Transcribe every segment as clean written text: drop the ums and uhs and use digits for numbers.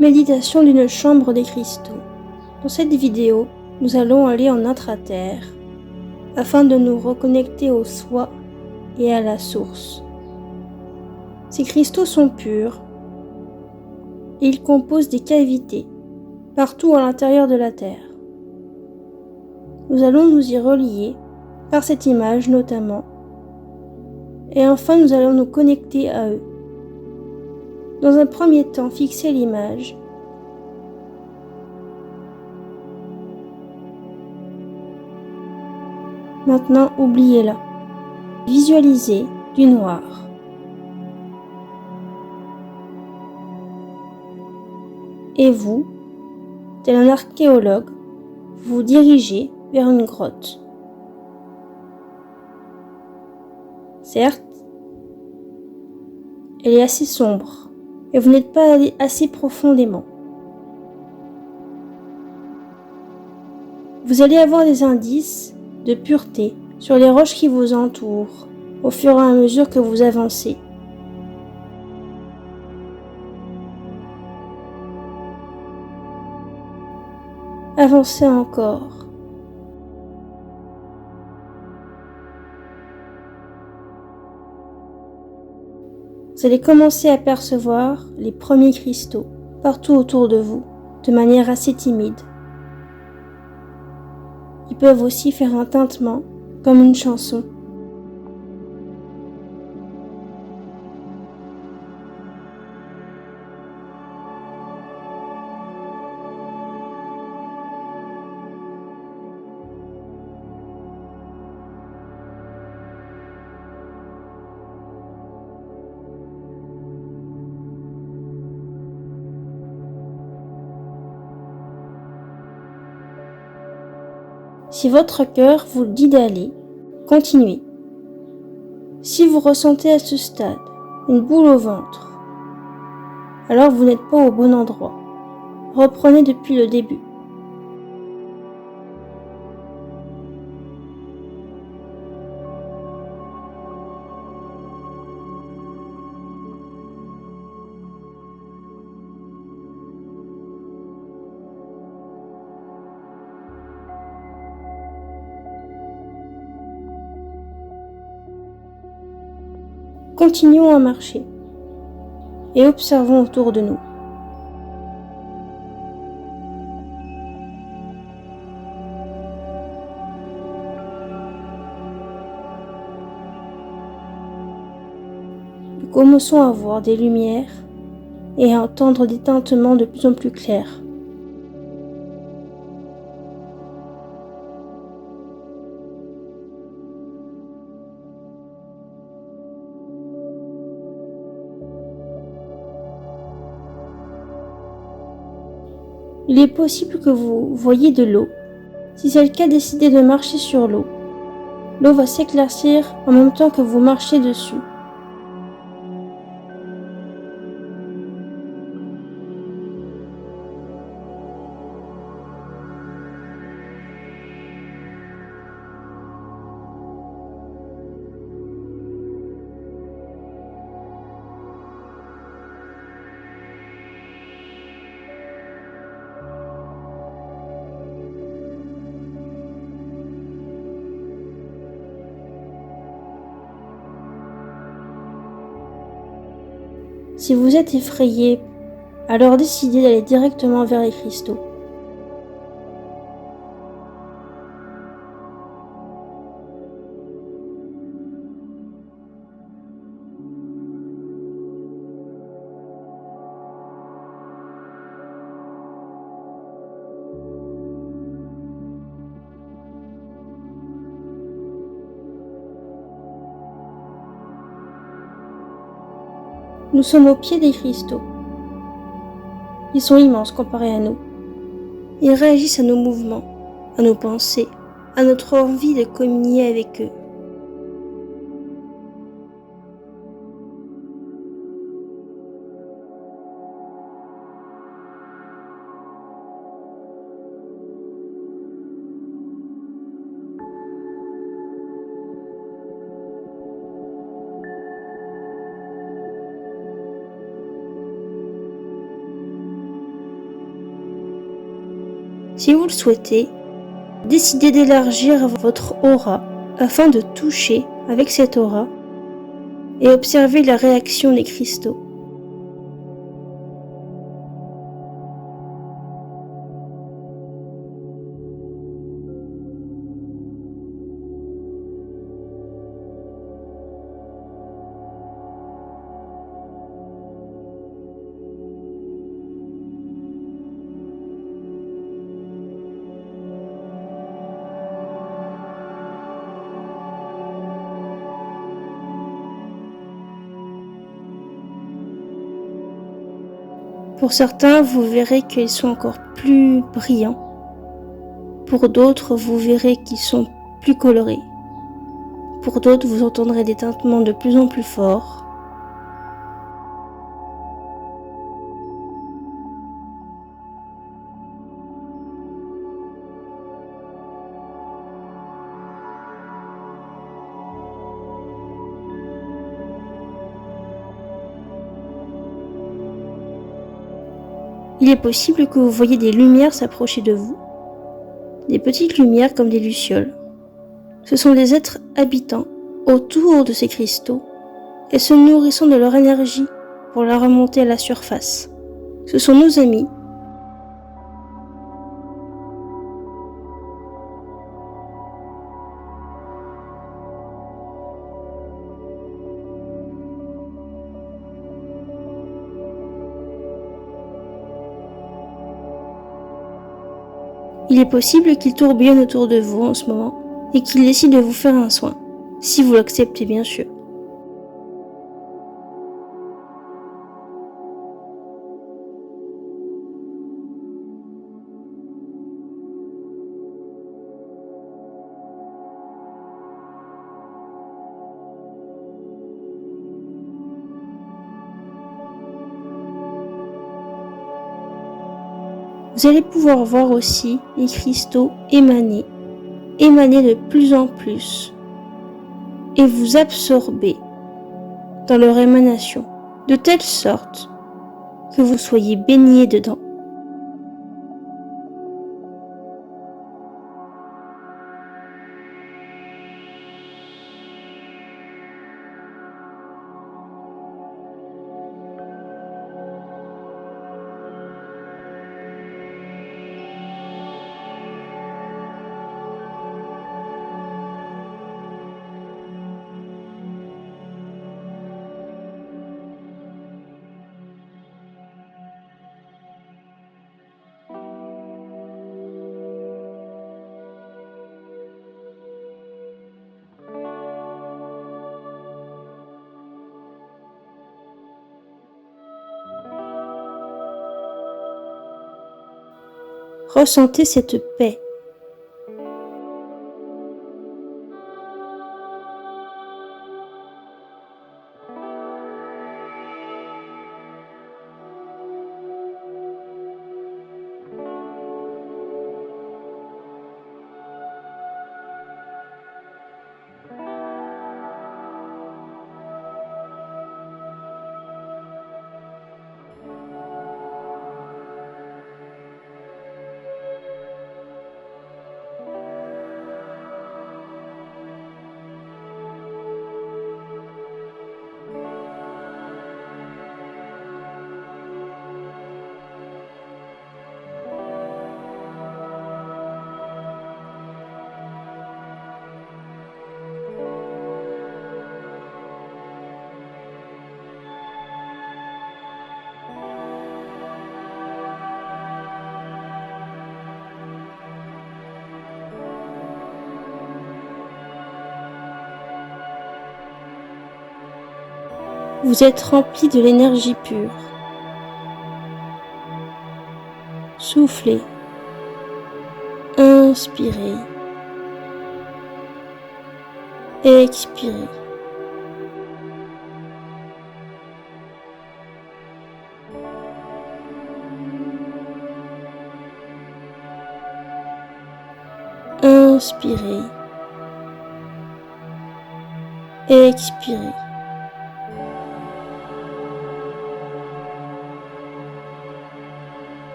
Méditation d'une chambre des cristaux. Dans cette vidéo, nous allons aller en intra-terre afin de nous reconnecter au soi et à la source. Ces cristaux sont purs et ils composent des cavités partout à l'intérieur de la Terre. Nous allons nous y relier par cette image notamment, et enfin nous allons nous connecter à eux. Dans un premier temps, fixez l'image. Maintenant, oubliez-la. Visualisez du noir. Et vous, tel un archéologue, vous vous dirigez vers une grotte. Certes, elle est assez sombre et vous n'êtes pas allé assez profondément. Vous allez avoir des indices de pureté sur les roches qui vous entourent au fur et à mesure que vous avancez. Avancez encore. Vous allez commencer à percevoir les premiers cristaux partout autour de vous, de manière assez timide. Ils peuvent aussi faire un tintement, comme une chanson. Si votre cœur vous dit d'aller, continuez. Si vous ressentez à ce stade une boule au ventre, alors vous n'êtes pas au bon endroit. Reprenez depuis le début. Continuons à marcher et observons autour de nous. Nous commençons à voir des lumières et à entendre des tintements de plus en plus clairs. Il est possible que vous voyiez de l'eau. Si c'est le cas, décidez de marcher sur l'eau. L'eau va s'éclaircir en même temps que vous marchez dessus. Si vous êtes effrayé, alors décidez d'aller directement vers les cristaux. Nous sommes au pied des cristaux. Ils sont immenses comparés à nous. Ils réagissent à nos mouvements, à nos pensées, à notre envie de communier avec eux. Si vous le souhaitez, décidez d'élargir votre aura afin de toucher avec cette aura et observer la réaction des cristaux. Pour certains, vous verrez qu'ils sont encore plus brillants. Pour d'autres, vous verrez qu'ils sont plus colorés. Pour d'autres, vous entendrez des tintements de plus en plus forts. Il est possible que vous voyez des lumières s'approcher de vous, des petites lumières comme des lucioles. Ce sont des êtres habitants autour de ces cristaux et se nourrissant de leur énergie pour la remonter à la surface. Ce sont nos amis. Il est possible qu'ils tourbillonnent autour de vous en ce moment et qu'ils décident de vous faire un soin, si vous l'acceptez bien sûr. Vous allez pouvoir voir aussi les cristaux émaner de plus en plus et vous absorber dans leur émanation, de telle sorte que vous soyez baigné dedans. Ressentez cette paix. Vous êtes rempli de l'énergie pure. Soufflez. Inspirez. Expirez. Inspirez. Expirez.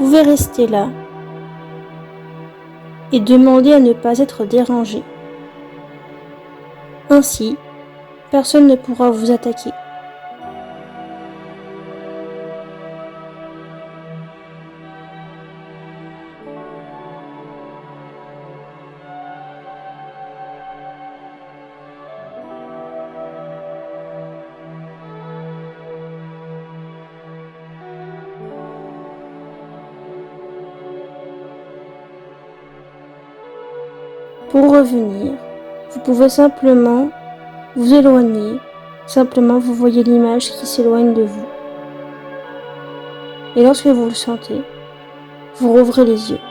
pouvez rester là et demander à ne pas être dérangé. Ainsi, personne ne pourra vous attaquer. Pour revenir, vous pouvez simplement vous éloigner, simplement vous voyez l'image qui s'éloigne de vous. Et lorsque vous le sentez, vous rouvrez les yeux.